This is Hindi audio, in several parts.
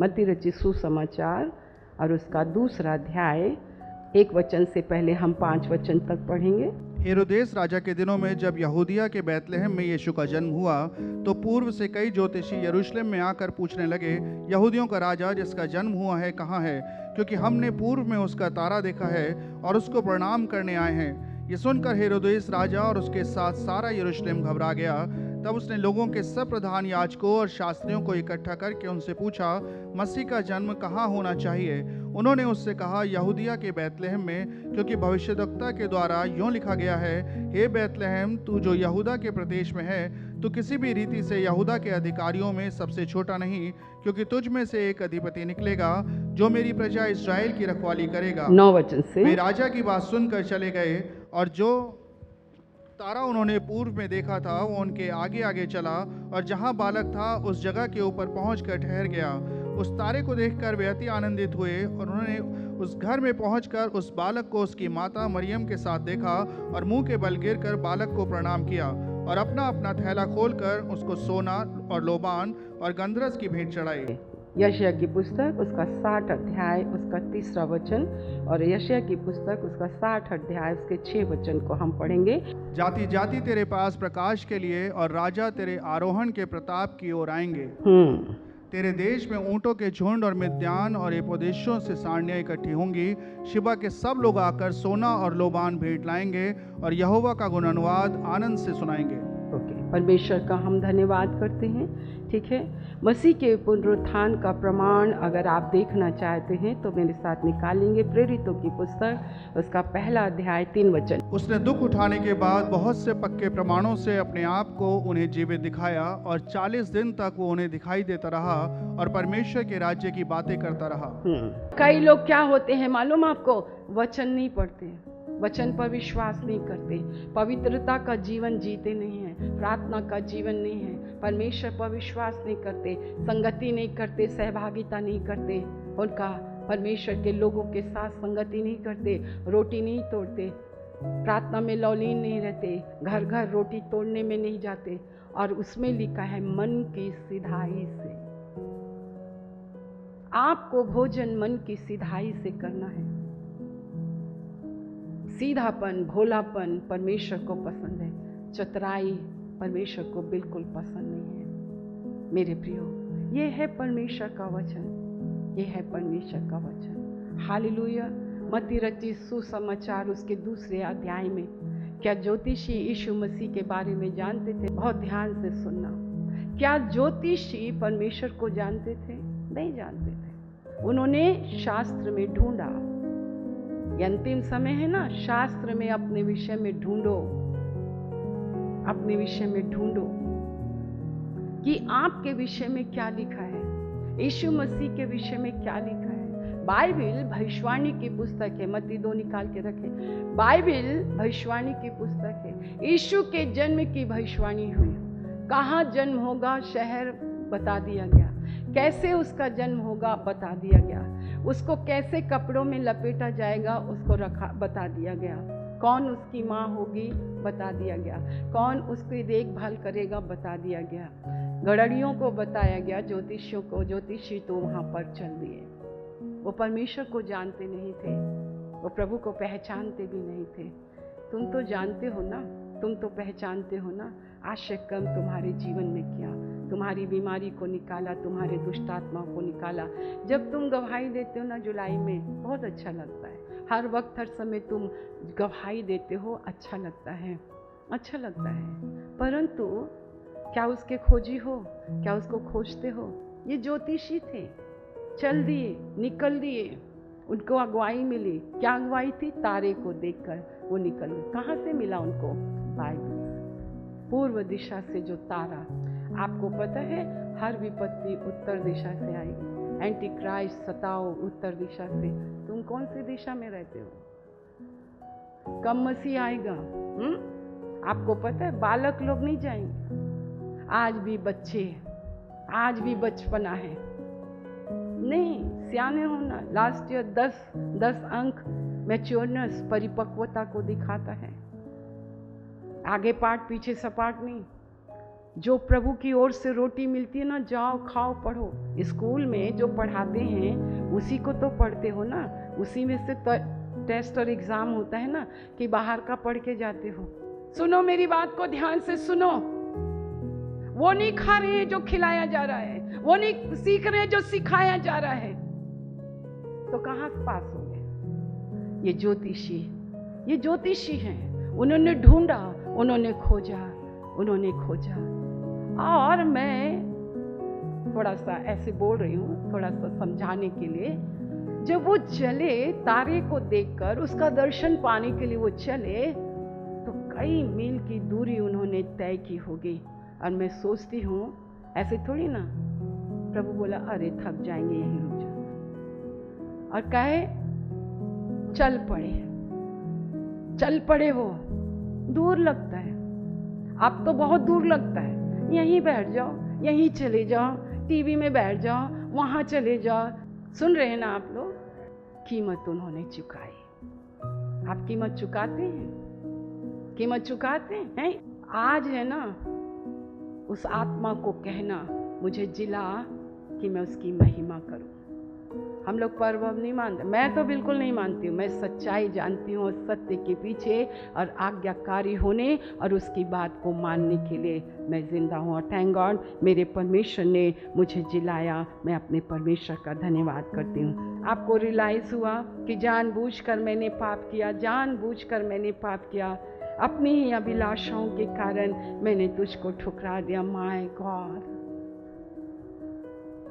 मत्ती रचित सुसमाचार और उसका 2 अध्याय 1 वचन से पहले हम 5 वचन तक पढ़ेंगे। हेरोदेस राजा के दिनों में जब यहूदिया के बैतलहम में यीशु का जन्म हुआ तो पूर्व से कई ज्योतिषी यरूशलेम में आकर पूछने लगे, यहूदियों का राजा जिसका जन्म हुआ है कहाँ है? क्योंकि हमने पूर्व में उसका तारा देखा है और उसको प्रणाम करने आए हैं। ये सुनकर हेरोदेस राजा और उसके साथ सारा यरूशलेम घबरा गया। तब उसने लोगों के सब प्रधान याजकों और शास्त्रियों को इकट्ठा करके उनसे पूछा, मसीह का जन्म कहाँ होना चाहिए? उन्होंने उससे कहा, यहूदिया के बैतलहम में, क्योंकि भविष्यद्वक्ता के द्वारा यूं लिखा गया है, हे बैतलहम, तू जो यहूदा के प्रदेश में है, तू किसी भी रीति से यहूदा के अधिकारियों में सबसे छोटा नहीं, क्योंकि तुझ में से एक अधिपति निकलेगा जो मेरी प्रजा इस्राएल की रखवाली करेगा। 9 वचन से। वे राजा की बात सुनकर चले गए और जो तारा उन्होंने पूर्व में देखा था वो उनके आगे आगे चला और जहां बालक था उस जगह के ऊपर पहुंचकर ठहर गया। उस तारे को देखकर वे अति आनंदित हुए और उन्होंने उस घर में पहुंचकर उस बालक को उसकी माता मरियम के साथ देखा और मुंह के बल गिरकर बालक को प्रणाम किया और अपना अपना थैला खोलकर उसको सोना और लोबान और गंधरस की भेंट चढ़ाई। यशायाह की पुस्तक उसका 60 अध्याय उसका 3 वचन और यशायाह की पुस्तक उसका 60 अध्याय उसके 6 वचन को हम पढ़ेंगे। जाति जाति तेरे पास प्रकाश के लिए और राजा तेरे आरोहण के प्रताप की ओर आएंगे। तेरे देश में ऊंटों के झुंड और मिद्यान और एपोदेशों से सारनियां इकट्ठी होंगी। शिबा के सब लोग आकर सोना और लोबान भेंट लाएंगे और यहोवा का गुणानुवाद आनंद से सुनाएंगे। परमेश्वर का हम धन्यवाद करते हैं। ठीक है, मसीह के पुनरुत्थान का प्रमाण अगर आप देखना चाहते हैं तो मेरे साथ निकालेंगे प्रेरितों की पुस्तक उसका 1 अध्याय 3 वचन। उसने दुख उठाने के बाद बहुत से पक्के प्रमाणों से अपने आप को उन्हें जीवित दिखाया और 40 दिन तक वो उन्हें दिखाई देता रहा और परमेश्वर के राज्य की बातें करता रहा। कई लोग क्या होते हैं मालूम आपको, वचन नहीं पढ़ते, वचन पर विश्वास नहीं करते, पवित्रता का जीवन जीते नहीं है, प्रार्थना का जीवन नहीं है, परमेश्वर पर विश्वास नहीं करते, संगति नहीं करते, सहभागिता नहीं करते, उनका परमेश्वर के लोगों के साथ संगति नहीं करते, रोटी नहीं तोड़ते, प्रार्थना में लौलीन नहीं रहते, घर घर रोटी तोड़ने में नहीं जाते। और उसमें लिखा है मन की सिधाई से। आपको भोजन मन की सिधाई से करना है। सीधापन, भोलापन परमेश्वर को पसंद है, चतुराई परमेश्वर को बिल्कुल पसंद नहीं है। मेरे प्रियो, ये है परमेश्वर का वचन, ये है परमेश्वर का वचन। हालेलुया। मत्ती रचित सुसमाचार उसके 2 अध्याय में क्या ज्योतिषी यीशु मसीह के बारे में जानते थे? बहुत ध्यान से सुनना। क्या ज्योतिषी परमेश्वर को जानते थे? नहीं जानते थे। उन्होंने शास्त्र में ढूंढा। ये अंतिम समय है ना, शास्त्र में अपने विषय में ढूंढो, अपने विषय में ढूंढो कि आपके विषय में क्या लिखा है, यीशु मसीह के विषय में क्या लिखा है। बाइबिल भविष्यवाणी की पुस्तक है। मत्ती 2 निकाल के रखे। बाइबिल भविष्यवाणी की पुस्तक है। यीशु के जन्म की भविष्यवाणी हुई। कहाँ जन्म होगा, शहर बता दिया गया। कैसे उसका जन्म होगा, बता दिया गया। उसको कैसे कपड़ों में लपेटा जाएगा, उसको बता दिया गया। कौन उसकी माँ होगी, बता दिया गया। कौन उसकी देखभाल करेगा, बता दिया गया। गड़रियों को बताया गया, ज्योतिषियों को। ज्योतिषी तो वहाँ पर चल दिए। वो परमेश्वर को जानते नहीं थे, वो प्रभु को पहचानते भी नहीं थे। तुम तो जानते हो ना, तुम तो पहचानते हो ना। आश्चर्य कर्म तुम्हारे जीवन में किया, तुम्हारी बीमारी को निकाला, तुम्हारे दुष्टात्मा को निकाला। जब तुम गवाही देते हो ना जुलाई में, बहुत अच्छा लगता है। हर वक्त हर समय तुम गवाही देते हो, अच्छा लगता है, अच्छा लगता है। परंतु क्या उसके खोजी हो, क्या उसको खोजते हो? ये ज्योतिषी थे, चल दिए, निकल दिए, उनको अगुवाई मिली। क्या अगुवाई थी? तारे को देखकर वो निकल गए। कहाँ से मिला उनको? बाइबल। पूर्व दिशा से जो तारा, आपको पता है हर विपत्ति उत्तर दिशा से आएगी। एंटी क्राइस्ट सताओ उत्तर दिशा से। तुम कौन सी दिशा में रहते हो? कब मसीह आएगा? आपको पता है, बालक लोग नहीं जाएंगे। आज भी बच्चे, आज भी बचपना है। नहीं, सियाने होना। लास्ट ईयर 10 अंक मैच्योरनेस, परिपक्वता को दिखाता है। आगे पाठ पीछे सपाट नहीं। जो प्रभु की ओर से रोटी मिलती है ना, जाओ खाओ पढ़ो। स्कूल में जो पढ़ाते हैं उसी को तो पढ़ते हो ना, उसी में से टेस्ट और एग्जाम होता है ना, कि बाहर का पढ़ के जाते हो। सुनो मेरी बात को ध्यान से सुनो। वो नहीं खा रहे हैं जो खिलाया जा रहा है, वो नहीं सीख रहे हैं जो सिखाया जा रहा है, तो कहाँ पास हो गए? ये ज्योतिषी हैं। उन्होंने ढूंढा, उन्होंने खोजा। और मैं थोड़ा सा ऐसे बोल रही हूँ, थोड़ा सा समझाने के लिए। जब वो चले तारे को देखकर, उसका दर्शन पाने के लिए वो चले, तो कई मील की दूरी उन्होंने तय की होगी। और मैं सोचती हूँ ऐसे थोड़ी ना, प्रभु बोला अरे थक जाएंगे, यहीं रुक जाओ, और कहे चल पड़े। वो दूर लगता है, अब तो बहुत दूर लगता है। यहीं बैठ जाओ, यहीं चले जाओ, टीवी में बैठ जाओ, वहां चले जाओ। सुन रहे हैं ना आप लोग? कीमत उन्होंने चुकाई। आप कीमत चुकाते हैं? कीमत चुकाते हैं? आज है ना, उस आत्मा को कहना मुझे जिला कि मैं उसकी महिमा करूं। हम लोग पर्व नहीं मानते, मैं तो बिल्कुल नहीं मानती हूँ। मैं सच्चाई जानती हूँ, सत्य के पीछे और आज्ञाकारी होने और उसकी बात को मानने के लिए मैं जिंदा हूँ। और थैंक गॉड मेरे परमेश्वर ने मुझे जिलाया। मैं अपने परमेश्वर का धन्यवाद करती हूँ। आपको रियलाइज हुआ कि जानबूझकर मैंने पाप किया, अपनी ही अभिलाषाओं के कारण मैंने तुझको ठुकरा दिया। माय गॉड,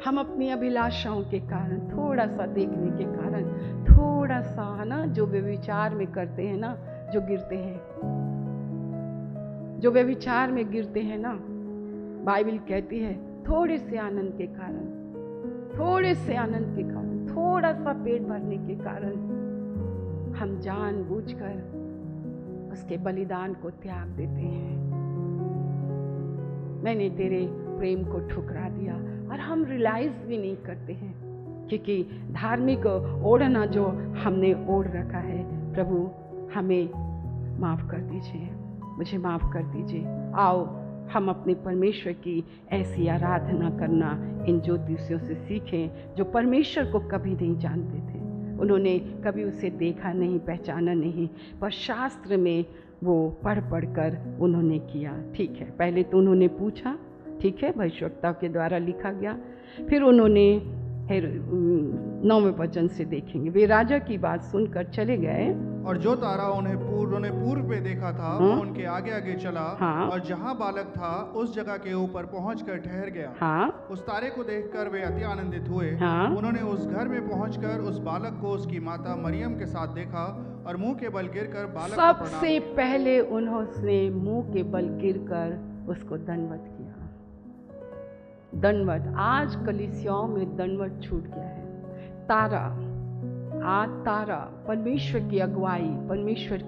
हम अपनी अभिलाषाओं के कारण, थोड़ा सा देखने के कारण, थोड़ा सा है ना, जो व्यभिचार में करते हैं ना, जो व्यभिचार में गिरते हैं ना, बाइबल कहती है थोड़े से आनंद के कारण, थोड़ा सा पेट भरने के कारण हम जानबूझकर उसके बलिदान को त्याग देते हैं। मैंने तेरे प्रेम को ठुकरा दिया, और हम रियलाइज भी नहीं करते हैं, क्योंकि धार्मिक ओढ़ना जो हमने ओढ़ रखा है। प्रभु हमें माफ कर दीजिए, मुझे माफ कर दीजिए। आओ हम अपने परमेश्वर की ऐसी आराधना करना इन ज्योतिषियों से सीखें, जो परमेश्वर को कभी नहीं जानते थे। उन्होंने कभी उसे देखा नहीं, पहचाना नहीं, पर शास्त्र में वो पढ़ कर उन्होंने किया। ठीक है, पहले तो उन्होंने पूछा, ठीक है, भविष्यवक्ता के द्वारा लिखा गया। फिर उन्होंने 9वें वचन से देखेंगे, वे राजा की बात सुनकर चले गए, और जो तारा उन्होंने पूर्व में देखा था वो उनके आगे आगे चला, और जहाँ बालक था उस जगह के ऊपर पहुंचकर ठहर गया। उस तारे को देखकर वे अति आनंदित हुए। उन्होंने उस घर में पहुंचकर उस बालक को उसकी माता मरियम के साथ देखा, और मुंह के बल गिरकर बालक को प्रणाम। सबसे पहले उन्होंने मुंह के बल गिरकर उसको दंडवत किया। दंडवत, आज कलीसियाओं में दंडवत छूट गया है। तारा परमेश्वर की अगुवाई, परमेश्वर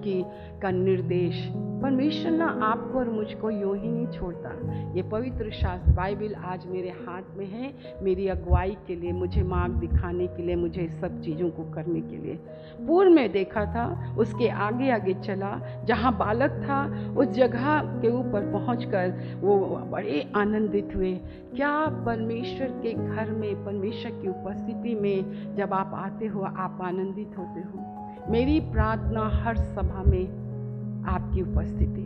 का निर्देश। परमेश्वर ना आपको और मुझको यूं ही नहीं छोड़ता। ये पवित्र शास्त्र बाइबल आज मेरे हाथ में है, मेरी अगुवाई के लिए, मुझे मार्ग दिखाने के लिए, मुझे सब चीज़ों को करने के लिए। पूर्व में देखा था, उसके आगे आगे चला, जहाँ बालक था उस जगह के ऊपर पहुंचकर वो बड़े आनंदित हुए। क्या परमेश्वर के घर में, परमेश्वर की उपस्थिति में जब आप आते हो आप आनंदित होते हो? मेरी प्रार्थना हर सभा में आपकी उपस्थिति।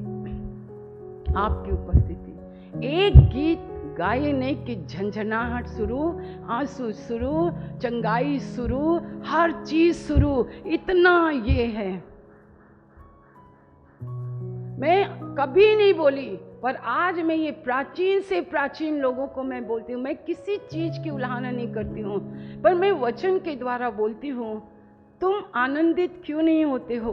एक गीत गाए नहीं कि झंझनाहट शुरू, आंसू शुरू, चंगाई शुरू, हर चीज शुरू। इतना ये है, मैं कभी नहीं बोली, पर आज मैं ये प्राचीन से प्राचीन लोगों को मैं बोलती हूँ। मैं किसी चीज की उल्हाना नहीं करती हूँ, पर मैं वचन के द्वारा बोलती हूँ। तुम आनंदित क्यों नहीं होते हो?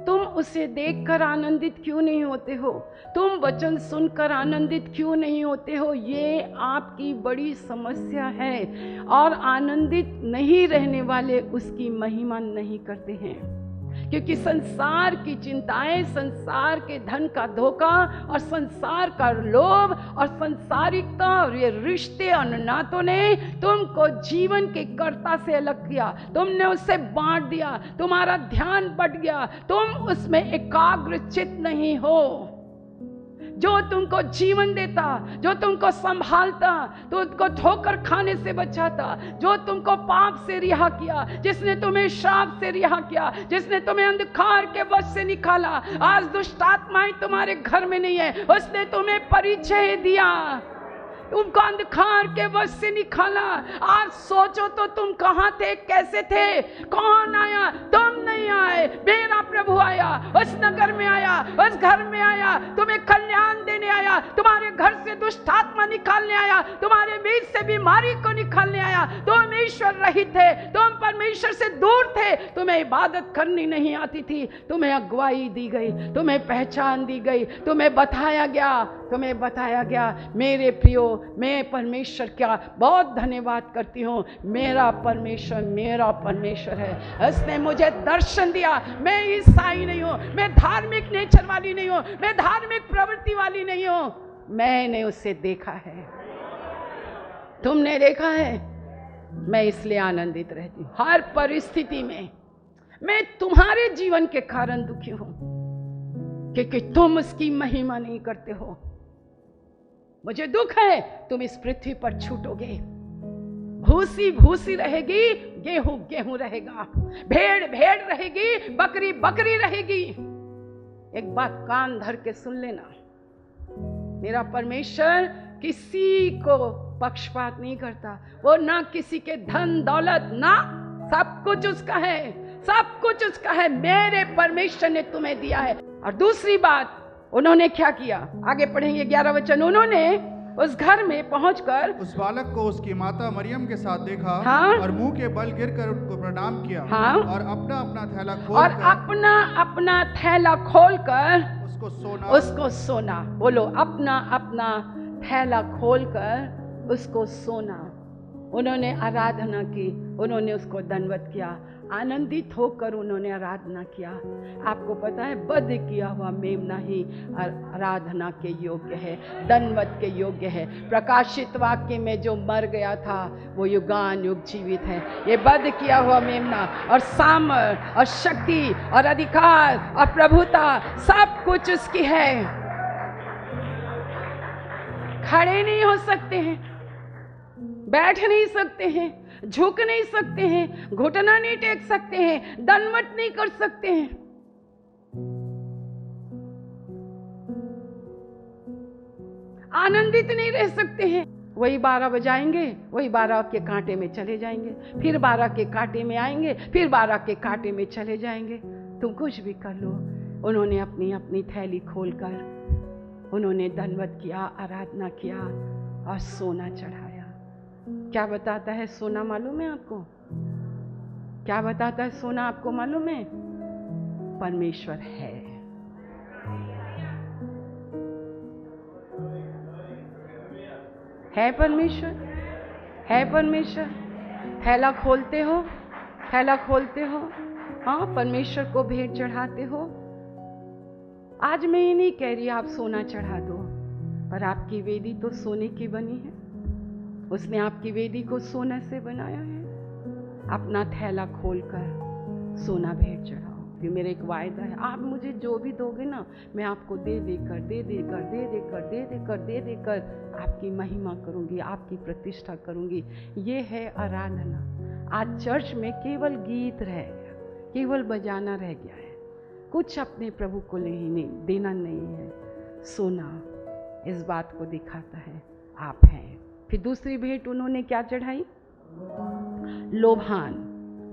तुम उसे देखकर आनंदित क्यों नहीं होते हो? तुम वचन सुनकर आनंदित क्यों नहीं होते हो? ये आपकी बड़ी समस्या है। और आनंदित नहीं रहने वाले उसकी महिमा नहीं करते हैं, क्योंकि संसार की चिंताएं, संसार के धन का धोखा और संसार का लोभ और संसारिकता और ये रिश्ते और नातों ने तुमको जीवन के कर्ता से अलग किया। तुमने उससे बांट दिया, तुम्हारा ध्यान बट गया, तुम उसमें एकाग्रचित नहीं हो। जो तुमको जीवन देता, जो तुमको संभालता, तो तुमको ठोकर खाने से बचाता, जो तुमको पाप से रिहा किया, जिसने तुम्हें श्राप से रिहा किया, जिसने तुम्हें अंधकार के वश से निकाला। आज दुष्ट आत्माएं तुम्हारे घर में नहीं है, उसने तुम्हें परिचय दिया, तुमको अंधकार के वश से निकाला। आज सोचो तो तुम कहां थे, कैसे थे, कौन आया? तुम नहीं आए, मेरा प्रभु आया, उस नगर में आया, उस घर में आया, तुम्हें कल्याण देने आया, तुम्हारे घर से दुष्ट आत्मा निकालने आया, तुम्हारे बीच से बीमारी को निकालने आया। तुम ईश्वर रहित थे, तुम परमेश्वर से दूर थे, तुम्हें इबादत करनी नहीं आती थी, तुम्हें अगुवाई दी गई, तुम्हें पहचान दी गई, तुम्हें बताया गया। मेरे प्रियो, मैं परमेश्वर का बहुत धन्यवाद करती हूँ। मेरा परमेश्वर है, उसने मुझे दर्शन दिया। मैं ईसाई नहीं हूँ, मैं धार्मिक नेचर वाली नहीं हूँ, मैं धार्मिक प्रवृत्ति वाली नहीं हूँ। मैंने उसे देखा है, तुमने देखा है। मैं इसलिए आनंदित रहती हूँ हर परिस्थिति में। मैं तुम्हारे जीवन के कारण दुखी हूँ क्योंकि तुम उसकी महिमा नहीं करते हो। मुझे दुख है, तुम इस पृथ्वी पर छूटोगे। भूसी भूसी रहेगी, गेहूं गेहूं रहेगा, भेड़ भेड़ रहेगी, बकरी बकरी रहेगी। एक बात कान धर के सुन लेना, मेरा परमेश्वर किसी को पक्षपात नहीं करता। वो ना किसी के धन दौलत, ना, सब कुछ उसका है, सब कुछ उसका है। मेरे परमेश्वर ने तुम्हें दिया है। और दूसरी बात, उन्होंने क्या किया? आगे पढ़ेंगे 11 वचन। उन्होंने उस घर में पहुंचकर उस बालक को उसकी माता मरियम के साथ देखा, हाँ? और मुंह के बल गिरकर उनको प्रणाम किया, हाँ? और अपना अपना थैला खोलकर उसको सोना। बोलो, अपना थैला खोलकर उसको सोना। उन्होंने आराधना की, उन्होंने उसको दंडवत किया, आनंदित होकर उन्होंने आराधना किया। आपको पता है, वध किया हुआ मेमना ही आराधना के योग्य है, दंडवत के योग्य है। प्रकाशित वाक्य में जो मर गया था वो युगान युग जीवित है। ये वध किया हुआ मेमना, और सामर्थ और शक्ति और अधिकार और प्रभुता सब कुछ उसकी है। खड़े नहीं हो सकते हैं, बैठ नहीं सकते हैं, झुक नहीं सकते हैं, घुटना नहीं टेक सकते हैं, दंडवत नहीं कर सकते हैं। आनंदित नहीं रह सकते हैं। वही 12 बजाएंगे, वही 12 के कांटे में चले जाएंगे, फिर 12 के कांटे में आएंगे, फिर 12 के कांटे में चले जाएंगे। तुम कुछ भी कर लो। उन्होंने अपनी अपनी थैली खोलकर उन्होंने दंडवत किया, आराधना किया और सोना चढ़ाया। क्या बताता है सोना, मालूम है आपको? क्या बताता है सोना, आपको मालूम है? परमेश्वर है। परमेश्वर है, परमेश्वर। थैला खोलते हो, थैला खोलते हो, हाँ, परमेश्वर को भेंट चढ़ाते हो। आज मैं ये नहीं कह रही आप सोना चढ़ा दो, पर आपकी वेदी तो सोने की बनी है। उसने आपकी वेदी को सोने से बनाया है। अपना थैला खोलकर सोना भेंट चढ़ाओ। फिर मेरा एक वायदा है, आप मुझे जो भी दोगे ना, मैं आपको दे देकर आपकी महिमा करूंगी, आपकी प्रतिष्ठा करूंगी। ये है आराधना। आज चर्च में केवल गीत रह गया, केवल बजाना रह गया है, कुछ अपने प्रभु को नहीं देना नहीं है। सोना इस बात को दिखाता है आप हैं। फिर दूसरी भेंट उन्होंने क्या चढ़ाई? लोभान।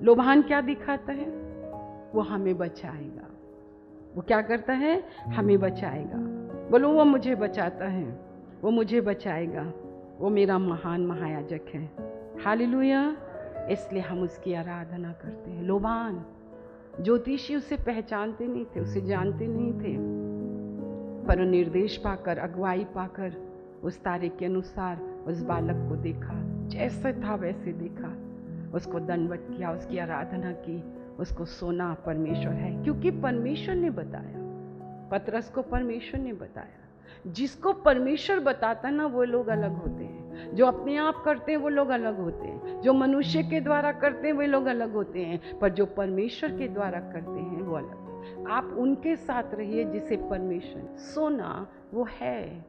लोभान क्या दिखाता है? वो हमें बचाएगा। वो क्या करता है? हमें बचाएगा। बोलो, वो मुझे बचाता है, वो मुझे बचाएगा, वो मेरा महान महायाजक है। हालेलुया। इसलिए हम उसकी आराधना करते हैं। लोभान, ज्योतिषी उसे पहचानते नहीं थे, उसे जानते नहीं थे, पर निर्देश पाकर, अगुवाई पाकर उस तारे के अनुसार उस बालक को देखा, जैसे था वैसे देखा, उसको दंडवत किया, उसकी आराधना की, उसको सोना परमेश्वर है। क्योंकि परमेश्वर ने बताया, पतरस को परमेश्वर ने बताया। जिसको परमेश्वर बताता ना, वो लोग अलग होते हैं। जो अपने आप करते हैं वो लोग अलग होते हैं, जो मनुष्य के द्वारा करते हैं वे लोग अलग होते हैं, पर जो परमेश्वर के द्वारा करते हैं वो अलग है। आप उनके साथ रहिए जिसे परमेश्वर। सोना वो है,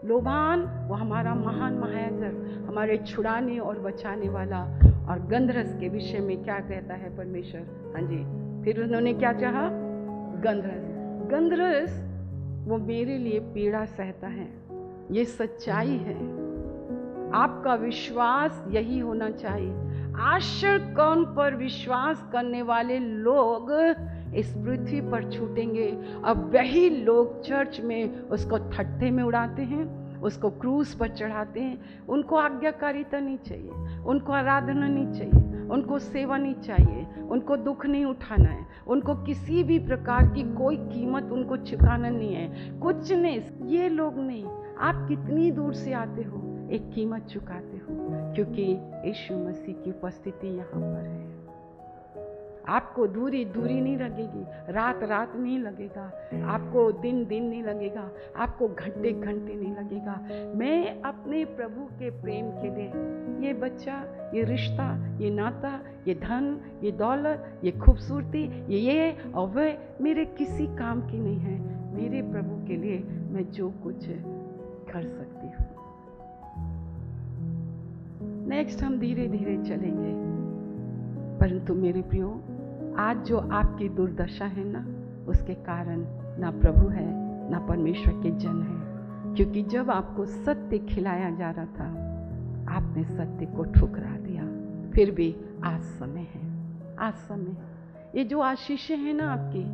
लोबान वो हमारा महान महायाजक, हमारे छुड़ाने और बचाने वाला। और गंधरस के विषय में क्या कहता है परमेश्वर? हाँ जी, फिर उन्होंने क्या चाहा? गंधरस। गंधरस वो मेरे लिए पीड़ा सहता है। ये सच्चाई है। आपका विश्वास यही होना चाहिए। आश्चर्य कौन पर विश्वास करने वाले लोग इस पृथ्वी पर छूटेंगे। अब वही लोग चर्च में उसको ठट्ठे में उड़ाते हैं, उसको क्रूस पर चढ़ाते हैं। उनको आज्ञाकारिता नहीं चाहिए, उनको आराधना नहीं चाहिए, उनको सेवा नहीं चाहिए, उनको दुख नहीं उठाना है, उनको किसी भी प्रकार की कोई कीमत उनको चुकाना नहीं है, कुछ नहीं। ये लोग नहीं। आप कितनी दूर से आते हो, एक कीमत चुकाते हो, क्योंकि यीशु मसीह की उपस्थिति यहाँ पर है। आपको दूरी दूरी नहीं लगेगी, रात रात नहीं लगेगा, आपको दिन दिन नहीं लगेगा, आपको घंटे घंटे नहीं लगेगा। मैं अपने प्रभु के प्रेम के लिए ये बच्चा, ये रिश्ता, ये नाता, ये धन, ये दौलत, ये खूबसूरती, ये और वह मेरे किसी काम की नहीं है। मेरे प्रभु के लिए मैं जो कुछ कर सकती हूँ। नेक्स्ट हम धीरे धीरे चलेंगे, परंतु मेरे प्रियो, आज जो आपकी दुर्दशा है ना, उसके कारण ना प्रभु है ना परमेश्वर के जन है। क्योंकि जब आपको सत्य खिलाया जा रहा था, आपने सत्य को ठुकरा दिया। फिर भी आज समय है, आज समय है। ये जो आशीषें हैं ना आपकी,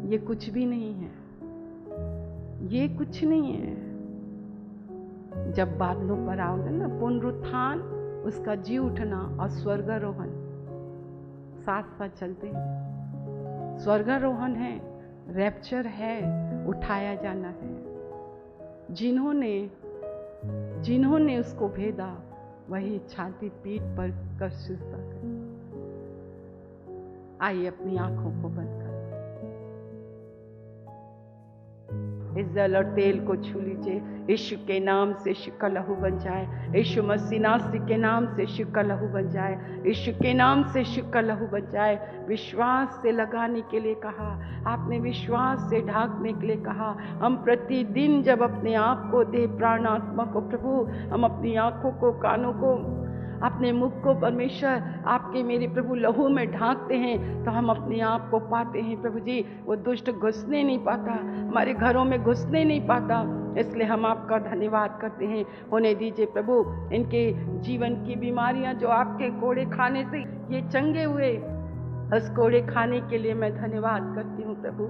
ये कुछ भी नहीं है, ये कुछ नहीं है। जब बादलों पर आओगे ना, पुनरुत्थान, उसका जी उठना और स्वर्गारोहण साथ साथ चलते हैं। स्वर्गारोहण है, रैप्चर है, उठाया जाना है। जिन्होंने उसको भेदा, वही छाती पीठ पर कर सिजदा करे। आइए अपनी आंखों को बंद कर इस जल और तेल को छू लीजिए। यीशु के नाम से यीशु का लहू बन जाए, यीशु मसीह नासरी के नाम से यीशु का लहू बन जाए, यीशु के नाम से यीशु का लहू बन जाए। विश्वास से लगाने के लिए कहा, आपने विश्वास से ढांकने के लिए कहा। हम प्रतिदिन जब अपने आप को दे, प्राण आत्मा को प्रभु, हम अपनी आंखों को, कानों को, अपने मुख को परमेश्वर आपके मेरे प्रभु लहू में ढांकते हैं, तो हम अपने आप को पाते हैं प्रभु जी। वो दुष्ट घुसने नहीं पाता, हमारे घरों में घुसने नहीं पाता। इसलिए हम आपका धन्यवाद करते हैं। होने दीजिए प्रभु, इनके जीवन की बीमारियां जो आपके कोड़े खाने से ये चंगे हुए, उस कोड़े खाने के लिए मैं धन्यवाद करती हूँ प्रभु।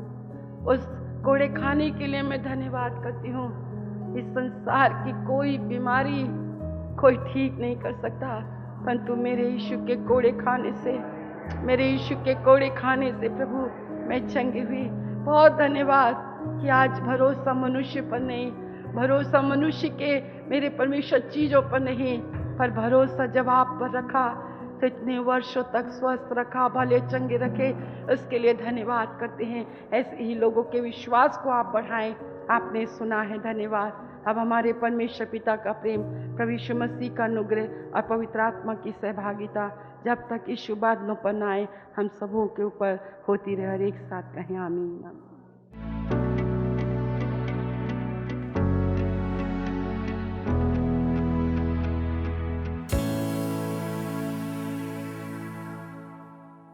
उस कोड़े खाने के लिए मैं धन्यवाद करती हूँ। इस संसार की कोई बीमारी कोई ठीक नहीं कर सकता, परंतु मेरे यीशु के कोड़े खाने से, मेरे यीशु के कोड़े खाने से प्रभु मैं चंगी हुई। बहुत धन्यवाद कि आज भरोसा मनुष्य पर नहीं, भरोसा मनुष्य के मेरे परमेश्वर चीज़ों पर नहीं, पर भरोसा जब आप पर रखा तो इतने वर्षों तक स्वस्थ रखा, भले चंगे रखे। उसके लिए धन्यवाद करते हैं। ऐसे ही लोगों के विश्वास को आप बढ़ाएं। आपने सुना है, धन्यवाद। अब हमारे परमेश्वर पिता का प्रेम, प्रभु यीशु मसीह का अनुग्रह और पवित्र आत्मा की सहभागिता जब तक यीशु बादलों पर न आए, हम सबों के ऊपर होती रहे। और एक साथ कहें आमीन।